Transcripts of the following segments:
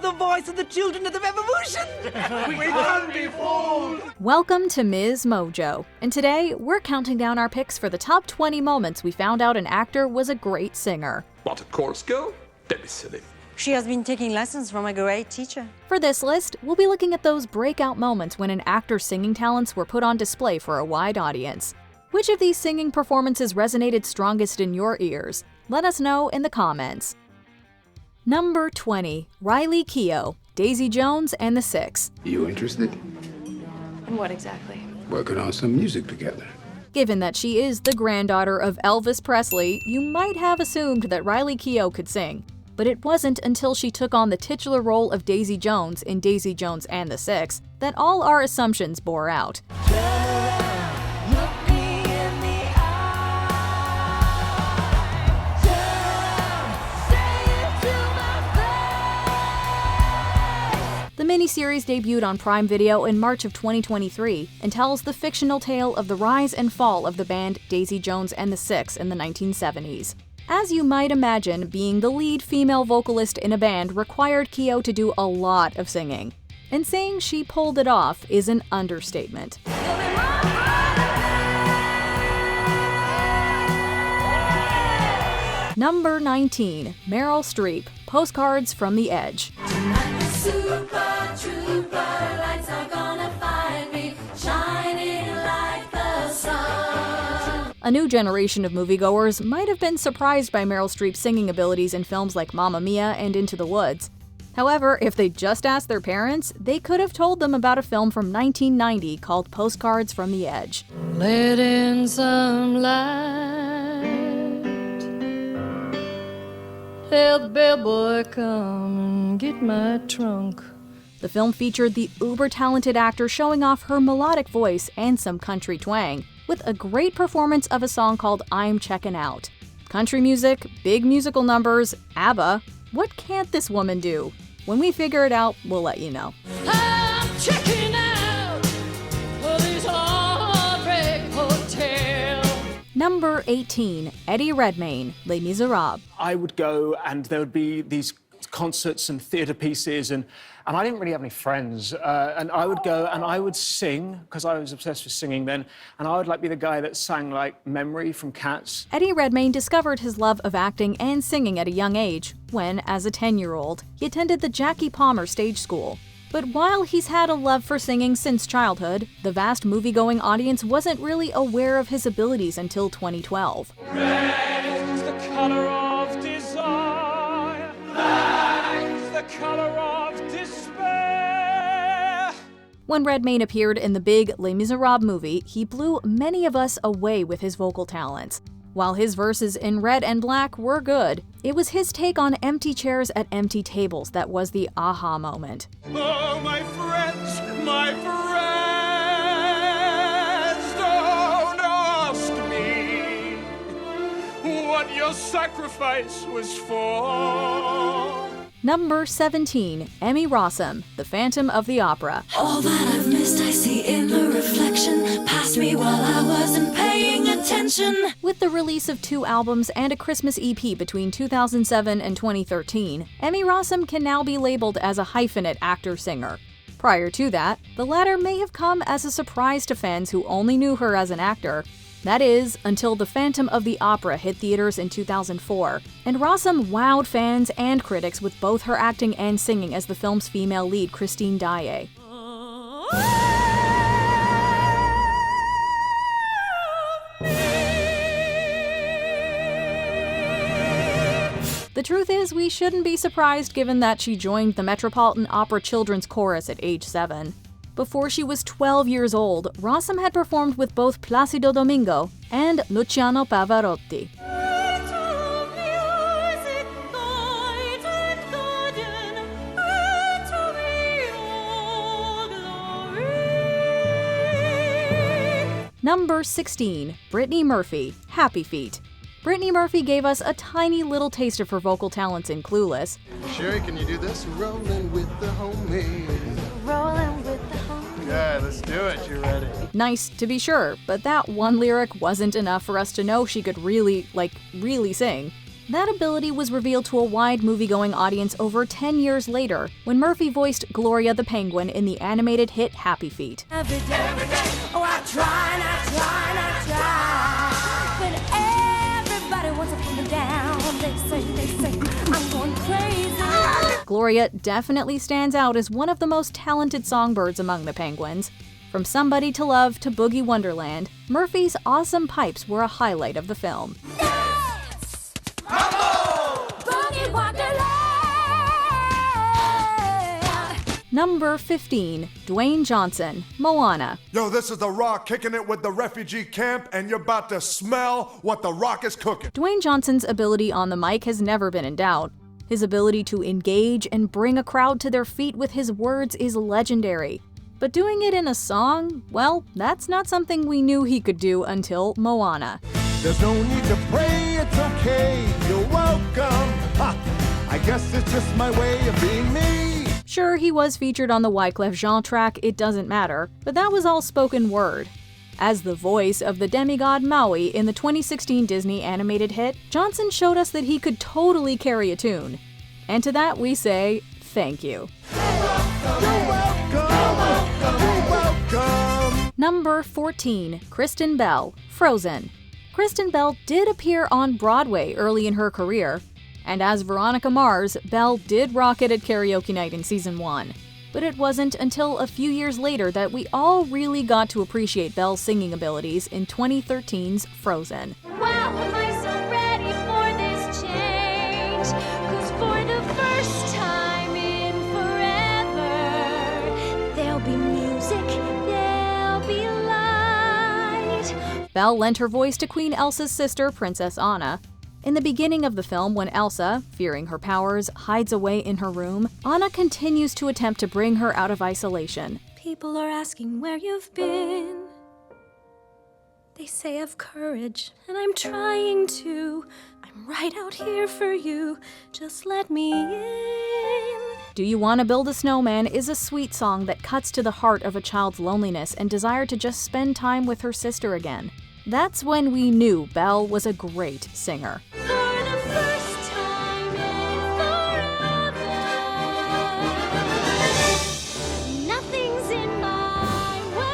the voice of the children of the revolution! We can't be fooled! Welcome to MsMojo, and today we're counting down our picks for the top 20 moments we found out an actor was a great singer. What, a chorus girl? That'd be silly. She has been taking lessons from a great teacher. For this list, we'll be looking at those breakout moments when an actor's singing talents were put on display for a wide audience. Which of these singing performances resonated strongest in your ears? Let us know in the comments. Number 20. Riley Keough, Daisy Jones and the Six. You interested? In what exactly? Working on some music together. Given that she is the granddaughter of Elvis Presley, you might have assumed that Riley Keough could sing. But it wasn't until she took on the titular role of Daisy Jones in Daisy Jones and the Six that all our assumptions bore out. The miniseries debuted on Prime Video in March of 2023 and tells the fictional tale of the rise and fall of the band Daisy Jones and the Six in the 1970s. As you might imagine, being the lead female vocalist in a band required Keough to do a lot of singing. And saying she pulled it off is an understatement. Number 19. MERYL Streep, Postcards from the Edge. Super trooper lights are gonna find me, shining like the sun. A new generation of moviegoers might have been surprised by MERYL Streep's singing abilities in films like Mamma Mia and Into the Woods. However, if they just asked their parents, they could have told them about a film from 1990 called Postcards from the Edge. Let in some light. Tell the bellboy come and get my trunk. The film featured the uber-talented actor showing off her melodic voice and some country twang, with a great performance of a song called I'm Checkin' Out. Country music, big musical numbers, ABBA. What can't this woman do? When we figure it out, we'll let you know. I'm checking out for this heartbreak hotel. Number 18. Eddie Redmayne, Les Miserables. I would go and there would be these concerts and theatre pieces and I didn't really have any friends and I would go and I would sing because I was obsessed with singing then and I would be the guy that sang like Memory from Cats. Eddie Redmayne discovered his love of acting and singing at a young age when, as a 10-year-old, he attended the Jackie Palmer Stage School. But while he's had a love for singing since childhood, the vast movie-going audience wasn't really aware of his abilities until 2012. Red's the color of desire. Black's the color of despair. When Redmayne appeared in the big Les Miserables movie, he blew many of us away with his vocal talents. While his verses in Red and Black were good, it was his take on empty chairs at empty tables that was the aha moment. Oh, my friends, don't ask me what your sacrifice was for. Number 17. Emmy Rossum, The Phantom of the Opera. All that I've missed I see in the reflection, past me while I wasn't paying attention. With the release of 2 albums and a Christmas EP between 2007 and 2013, Emmy Rossum can now be labeled as a hyphenate actor-singer. Prior to that, the latter may have come as a surprise to fans who only knew her as an actor. That is, until The Phantom of the Opera hit theaters in 2004, and Rossum wowed fans and critics with both her acting and singing as the film's female lead, Christine Daae. The truth is, we shouldn't be surprised given that she joined the Metropolitan Opera Children's Chorus at age 7. Before she was 12 years old, Rossum had performed with both Placido Domingo and Luciano Pavarotti. Number 16. Brittany Murphy, Happy Feet. Brittany Murphy gave us a tiny little taste of her vocal talents in Clueless. Sherry, can you do this? Rolling with the homies. Rolling with the homies. Yeah, let's do it. You ready? Nice to be sure, but that one lyric wasn't enough for us to know she could really sing. That ability was revealed to a wide movie-going audience over 10 years later, when Murphy voiced Gloria the Penguin in the animated hit Happy Feet. Every day, oh, I try and I try and I try, but everybody wants to put me down. They say, I'm going crazy. Gloria definitely stands out as one of the most talented songbirds among the Penguins. From Somebody to Love to Boogie Wonderland, Murphy's awesome pipes were a highlight of the film. Yes! Boogie Wonderland! Number 15, Dwayne Johnson, Moana. Yo, this is The Rock kicking it with the refugee camp, and you're about to smell what The Rock is cooking. Dwayne Johnson's ability on the mic has never been in doubt. His ability to engage and bring a crowd to their feet with his words is legendary. But doing it in a song, well, that's not something we knew he could do until Moana. There's no need to pray, it's okay, you're welcome. Ha! I guess it's just my way of being me. Sure, he was featured on the Wyclef Jean track, It Doesn't Matter, but that was all spoken word. As the voice of the demigod Maui in the 2016 Disney animated hit, Johnson showed us that he could totally carry a tune. And to that we say, thank you. Number 14, Kristen Bell, Frozen. Kristen Bell did appear on Broadway early in her career, and as Veronica Mars, Bell did rock it at karaoke night in season 1. But it wasn't until a few years later that we all really got to appreciate Belle's singing abilities in 2013's Frozen. Wow, am I so ready for this change? 'Cause for the first time in forever, there'll be music, there'll be light. Belle lent her voice to Queen Elsa's sister, Princess Anna. In the beginning of the film, when Elsa, fearing her powers, hides away in her room, Anna continues to attempt to bring her out of isolation. People are asking where you've been. They say have courage, and I'm trying to. I'm right out here for you. Just let me in. Do You Want to Build a Snowman is a sweet song that cuts to the heart of a child's loneliness and desire to just spend time with her sister again. That's when we knew Belle was a great singer. For the first time in forever, nothing's in my way.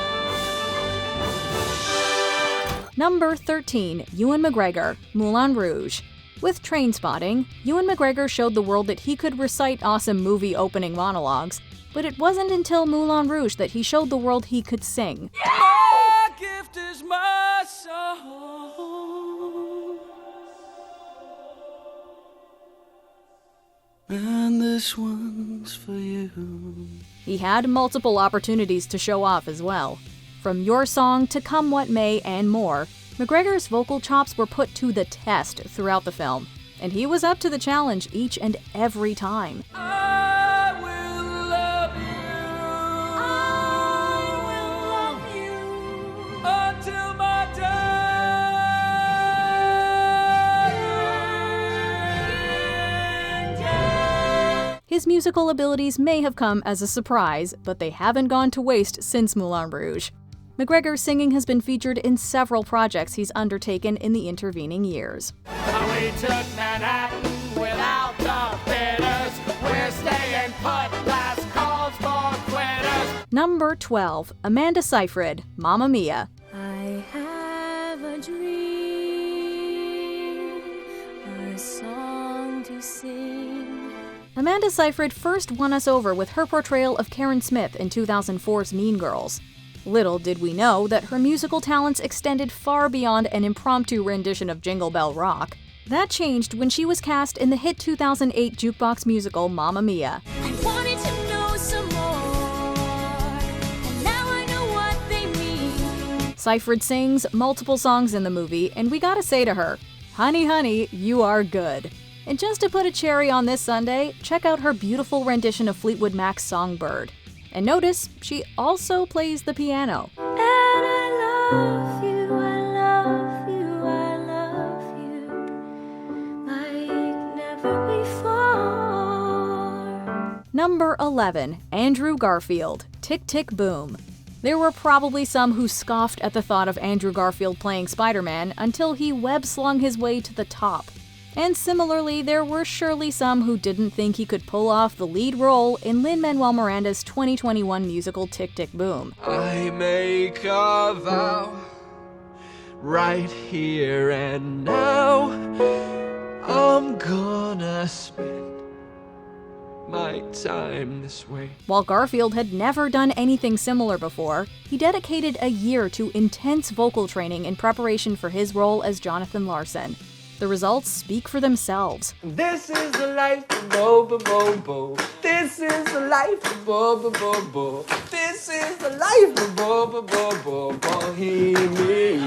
Number 13, Ewan McGregor, Moulin Rouge. With Trainspotting, Ewan McGregor showed the world that he could recite awesome movie opening monologues, but it wasn't until Moulin Rouge that he showed the world he could sing. My gift is my song. And this one's for you. He had multiple opportunities to show off as well. From Your Song to Come What May and more, McGregor's vocal chops were put to the test throughout the film, and he was up to the challenge each and every time. I will love you. Until my dying day. His musical abilities may have come as a surprise, but they haven't gone to waste since Moulin Rouge. McGregor's singing has been featured in several projects he's undertaken in the intervening years. We took Manhattan without the bitters. We're staying put, last calls for quitters. Number 12, Amanda Seyfried, Mamma Mia. I have a dream, a song to sing. Amanda Seyfried first won us over with her portrayal of Karen Smith in 2004's Mean Girls. Little did we know that her musical talents extended far beyond an impromptu rendition of Jingle Bell Rock. That changed when she was cast in the hit 2008 jukebox musical Mamma Mia. I wanted to know some more, and now I know what they mean. Seyfried sings multiple songs in the movie, and we gotta say to her, honey, honey, you are good. And just to put a cherry on this Sunday, check out her beautiful rendition of Fleetwood Mac's Songbird. And notice, she also plays the piano. And I love you, I love you, I love you, like never before. Number 11, Andrew Garfield, Tick Tick Boom. There were probably some who scoffed at the thought of Andrew Garfield playing Spider-Man until he web-slung his way to the top. And similarly, there were surely some who didn't think he could pull off the lead role in Lin-Manuel Miranda's 2021 musical Tick, Tick, Boom. I make a vow right here and now. I'm gonna spend my time this way. While Garfield had never done anything similar before, he dedicated a year to intense vocal training in preparation for his role as Jonathan Larson. The results speak for themselves. This is the life of Bo Bo Bo. This is the life of Bo Bo Bo Bo. This is the life of Bo Bo Bo Bo Bohemia.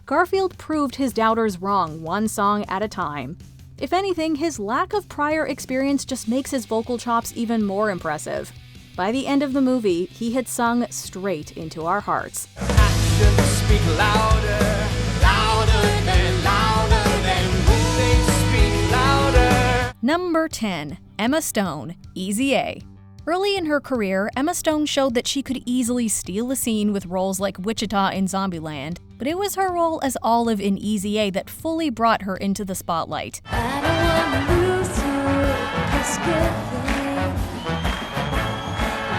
Garfield proved his doubters wrong one song at a time. If anything, his lack of prior experience just makes his vocal chops even more impressive. By the end of the movie, he had sung straight into our hearts. Actions speak louder, louder than they speak louder. Number 10. Emma Stone, Easy A. Early in her career, Emma Stone showed that she could easily steal a scene with roles like Wichita in Zombieland, but it was her role as Olive in Easy A that fully brought her into the spotlight. I don't wanna lose you, this good thing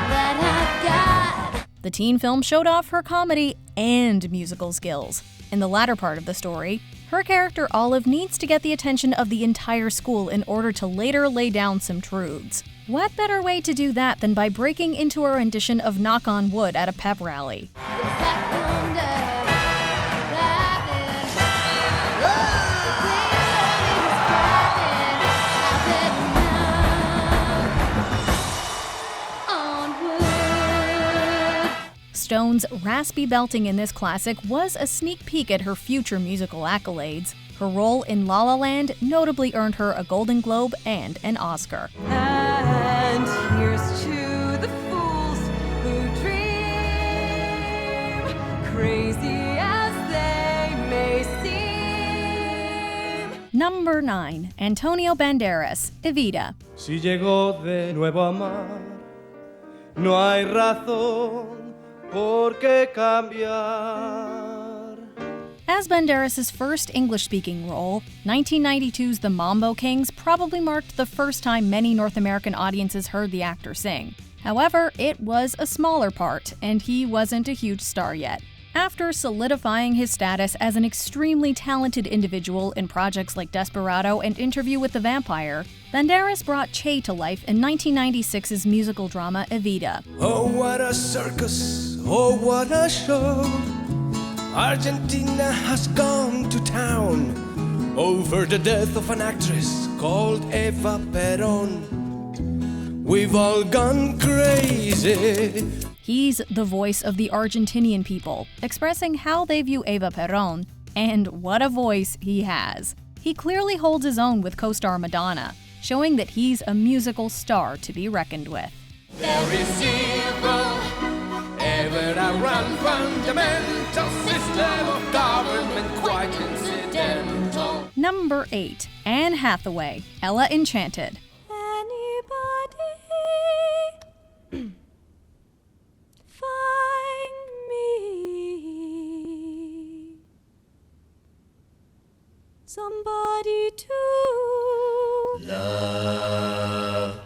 that I've got. The teen film showed off her comedy and musical skills. In the latter part of the story, her character Olive needs to get the attention of the entire school in order to later lay down some truths. What better way to do that than by breaking into a rendition of Knock on Wood at a pep rally? Stone's raspy belting in this classic was a sneak peek at her future musical accolades. Her role in La La Land notably earned her a Golden Globe and an Oscar. And here's to the fools who dream, crazy as they may seem. Number 9. Antonio Banderas, Evita. Si llegó de nuevo a amar, no hay razón por qué cambiar. As Banderas' first English-speaking role, 1992's The Mambo Kings probably marked the first time many North American audiences heard the actor sing. However, it was a smaller part, and he wasn't a huge star yet. After solidifying his status as an extremely talented individual in projects like Desperado and Interview with the Vampire, Banderas brought Che to life in 1996's musical drama Evita. Oh, what a circus, oh, what a show. Argentina has gone to town over the death of an actress called Eva Perón. We've all gone crazy. He's the voice of the Argentinian people, expressing how they view Eva Perón, and what a voice he has. He clearly holds his own with co-star Madonna, showing that he's a musical star to be reckoned with. There is evil ever around, fundamental system of government, quite incidental. Number 8. Anne Hathaway, Ella Enchanted. Anybody find me somebody to love?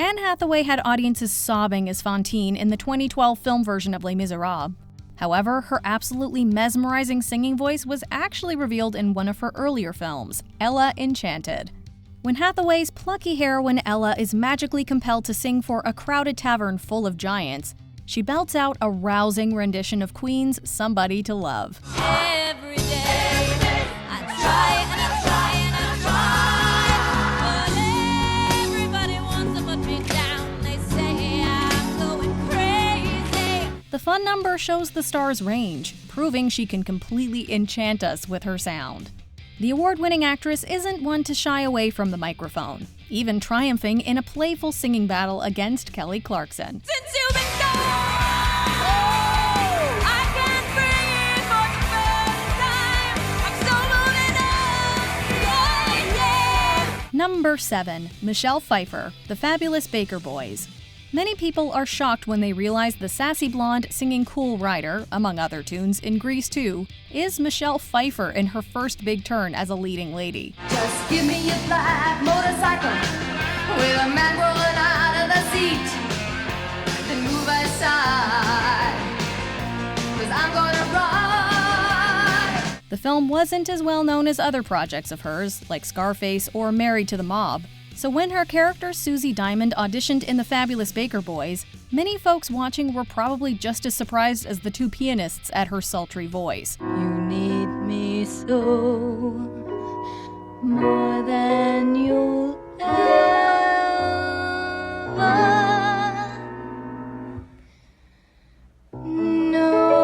Anne Hathaway had audiences sobbing as Fantine in the 2012 film version of Les Miserables. However, her absolutely mesmerizing singing voice was actually revealed in one of her earlier films, Ella Enchanted. When Hathaway's plucky heroine Ella is magically compelled to sing for a crowded tavern full of giants, she belts out a rousing rendition of Queen's Somebody to Love. Every day I try and I try and I try, but everybody wants to put me down. They say I'm going crazy. The fun number shows the star's range, proving she can completely enchant us with her sound. The award-winning actress isn't one to shy away from the microphone, even triumphing in a playful singing battle against Kelly Clarkson. Since you've been gone, I can't breathe for the first time. I'm so moving on. Yeah, yeah. Number 7. Michelle Pfeiffer, The Fabulous Baker Boys. Many people are shocked when they realize the sassy blonde singing Cool Rider, among other tunes, in Grease 2, is Michelle Pfeiffer in her first big turn as a leading lady. Just give me a black motorcycle with a man rolling out of the seat. Then move aside, 'cause I'm gonna ride. The film wasn't as well known as other projects of hers, like Scarface or Married to the Mob. So when her character Susie Diamond auditioned in The Fabulous Baker Boys, many folks watching were probably just as surprised as the two pianists at her sultry voice. You need me so, more than you'll ever know.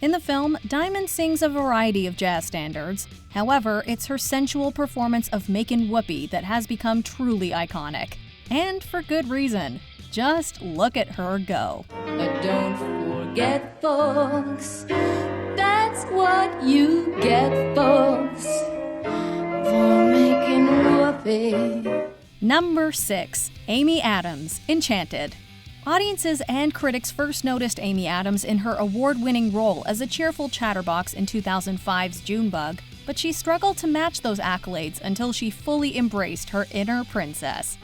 In the film, Diamond sings a variety of jazz standards. However, it's her sensual performance of Makin' Whoopee that has become truly iconic. And for good reason. Just look at her go. But don't forget, folks, that's what you get, folks, for making whoopee. Number 6. Amy Adams, Enchanted. Audiences and critics first noticed Amy Adams in her award-winning role as a cheerful chatterbox in 2005's Junebug, but she struggled to match those accolades until she fully embraced her inner princess.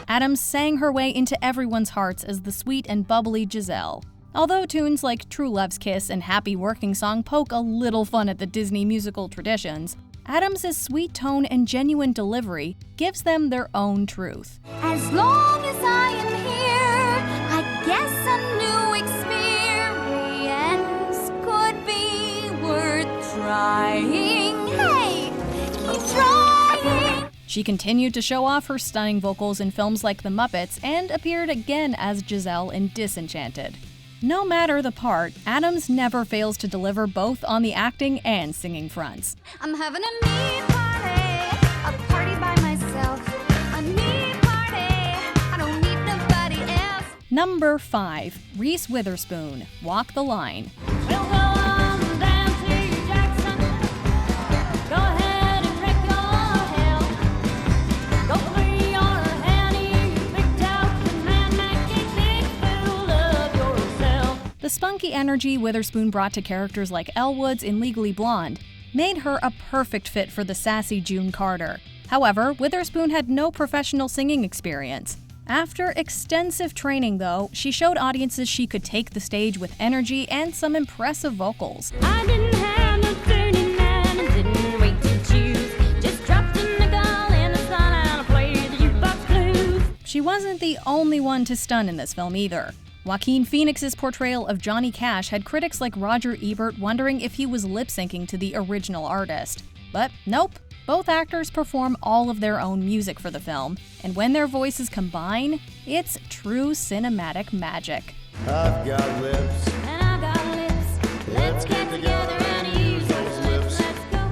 Adams sang her way into everyone's hearts as the sweet and bubbly Giselle. Although tunes like True Love's Kiss and Happy Working Song poke a little fun at the Disney musical traditions, Adams' sweet tone and genuine delivery gives them their own truth. As long as I am here, I guess a new experience could be worth trying. Hey, keep trying! She continued to show off her stunning vocals in films like The Muppets and appeared again as Giselle in Disenchanted. No matter the part, Adams never fails to deliver both on the acting and singing fronts. I'm having a me party, a party by myself. A me party, I don't need nobody else. Number 5. Reese Witherspoon, Walk the Line. We'll go on down to Jackson. Go ahead and wreck your hell. Go free your Annie, picked out the man that gets big fool of yourself. The spunky energy Witherspoon brought to characters like Elle Woods in Legally Blonde made her a perfect fit for the sassy June Carter. However, Witherspoon had no professional singing experience. After extensive training, though, she showed audiences she could take the stage with energy and some impressive vocals. I didn't have no 39 and didn't wait to choose. Just dropped in the gall in the sun and I played the jukebox blues. She wasn't the only one to stun in this film either. Joaquin Phoenix's portrayal of Johnny Cash had critics like Roger Ebert wondering if he was lip-syncing to the original artist. But nope, both actors perform all of their own music for the film, and when their voices combine, it's true cinematic magic. I've got lips. And I got lips. Let's get together and use those lips. Let's go.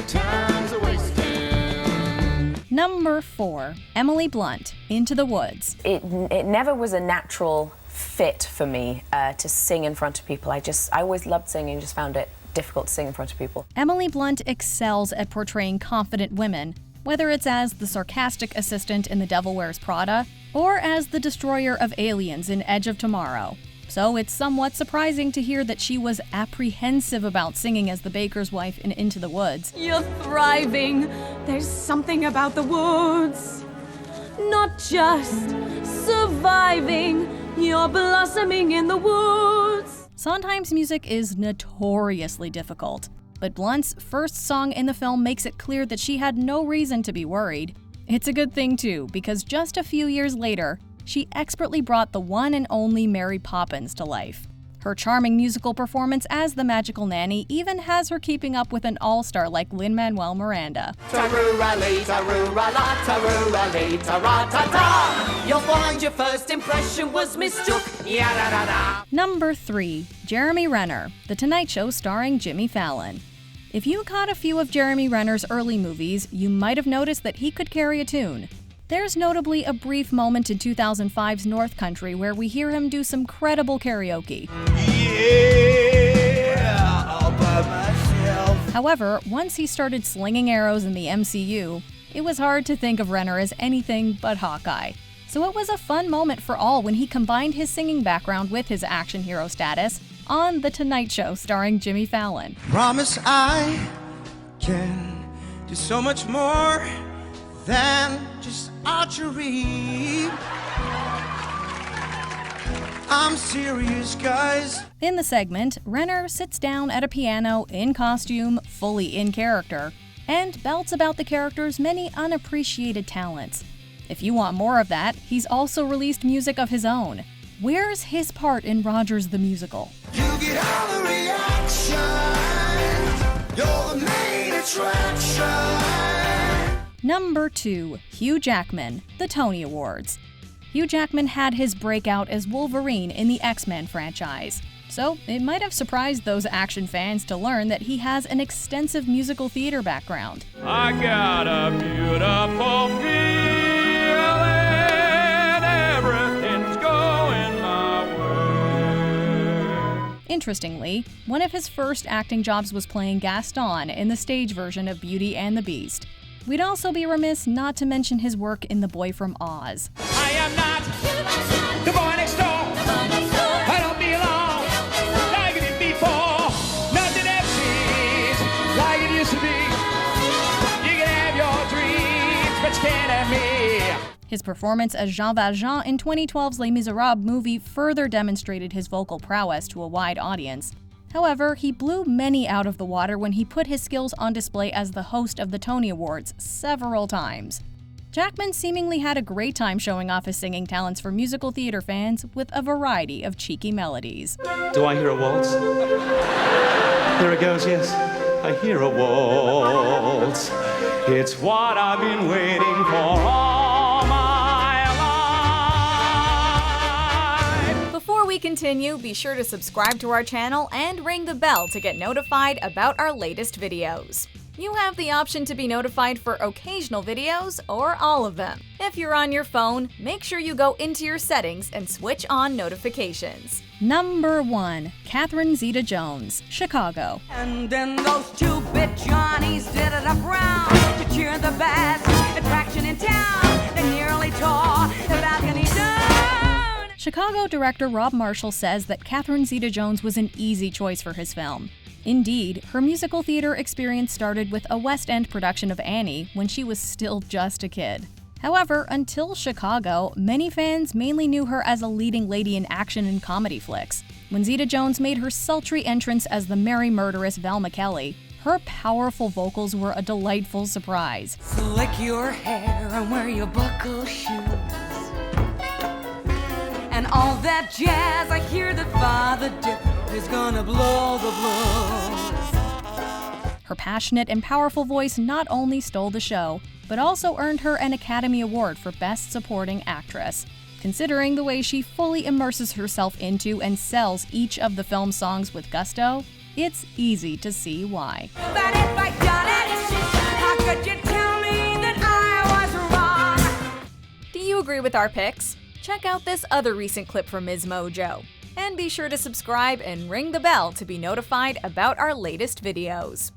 Time's a wasting. Number 4. Emily Blunt, Into the Woods. It never was a natural fit for me to sing in front of people. I always loved singing, just found it difficult to sing in front of people. Emily Blunt excels at portraying confident women, whether it's as the sarcastic assistant in The Devil Wears Prada or as the destroyer of aliens in Edge of Tomorrow. So it's somewhat surprising to hear that she was apprehensive about singing as the baker's wife in Into the Woods. You're thriving. There's something about the woods. Not just surviving, you're blossoming in the woods. Sondheim's music is notoriously difficult, but Blunt's first song in the film makes it clear that she had no reason to be worried. It's a good thing too, because just a few years later, she expertly brought the one and only Mary Poppins to life. Her charming musical performance as the magical nanny even has her keeping up with an all-star like Lin-Manuel Miranda. You'll find your first impression was mistook. Number 3. Jeremy Renner, The Tonight Show starring Jimmy Fallon. If you caught a few of Jeremy Renner's early movies, you might have noticed that he could carry a tune. There's notably a brief moment in 2005's North Country where we hear him do some credible karaoke. Yeah, all by myself. However, once he started slinging arrows in the MCU, it was hard to think of Renner as anything but Hawkeye. So it was a fun moment for all when he combined his singing background with his action hero status on The Tonight Show starring Jimmy Fallon. Promise I can do so much more than just archery. I'm serious, guys. In the segment, Renner sits down at a piano in costume, fully in character, and belts about the character's many unappreciated talents. If you want more of that, he's also released music of his own. Where's his part in Rogers the Musical? You get all the reaction. You're the main attraction. Number 2. Hugh Jackman, the Tony Awards. Hugh Jackman had his breakout as Wolverine in the X-Men franchise. So it might have surprised those action fans to learn that he has an extensive musical theater background. I got a beautiful feeling, everything's going my way. Interestingly, one of his first acting jobs was playing Gaston in the stage version of Beauty and the Beast. We'd also be remiss not to mention his work in The Boy from Oz. I am not the boy next door. I don't belong like it did before. Nothing ever seems like it used to be. You can have your dreams, but you can't have me. His performance as Jean Valjean in 2012's Les Miserables movie further demonstrated his vocal prowess to a wide audience. However, he blew many out of the water when he put his skills on display as the host of the Tony Awards several times. Jackman seemingly had a great time showing off his singing talents for musical theater fans with a variety of cheeky melodies. Do I hear a waltz? There it goes, yes. I hear a waltz. It's what I've been waiting for all my life. Before we continue, be sure to subscribe to our channel and ring the bell to get notified about our latest videos. You have the option to be notified for occasional videos or all of them. If you're on your phone, make sure you go into your settings and switch on notifications. Number 1. Catherine Zeta-Jones, Chicago. And then those two-bit Johnnies did it up round to cheer the best attraction in town. They nearly tore the balcony down. Chicago director Rob Marshall says that Catherine Zeta-Jones was an easy choice for his film. Indeed, her musical theater experience started with a West End production of Annie when she was still just a kid. However, until Chicago, many fans mainly knew her as a leading lady in action and comedy flicks. When Zeta-Jones made her sultry entrance as the merry murderess Velma Kelly, her powerful vocals were a delightful surprise. Slick your hair and wear your buckle shoes. And all that jazz, I hear that Father Dip is gonna blow the blues. Her passionate and powerful voice not only stole the show, but also earned her an Academy Award for Best Supporting Actress. Considering the way she fully immerses herself into and sells each of the film's songs with gusto, it's easy to see why. But if I done it, how could you tell me that I was wrong? Do you agree with our picks? Check out this other recent clip from MsMojo. And be sure to subscribe and ring the bell to be notified about our latest videos.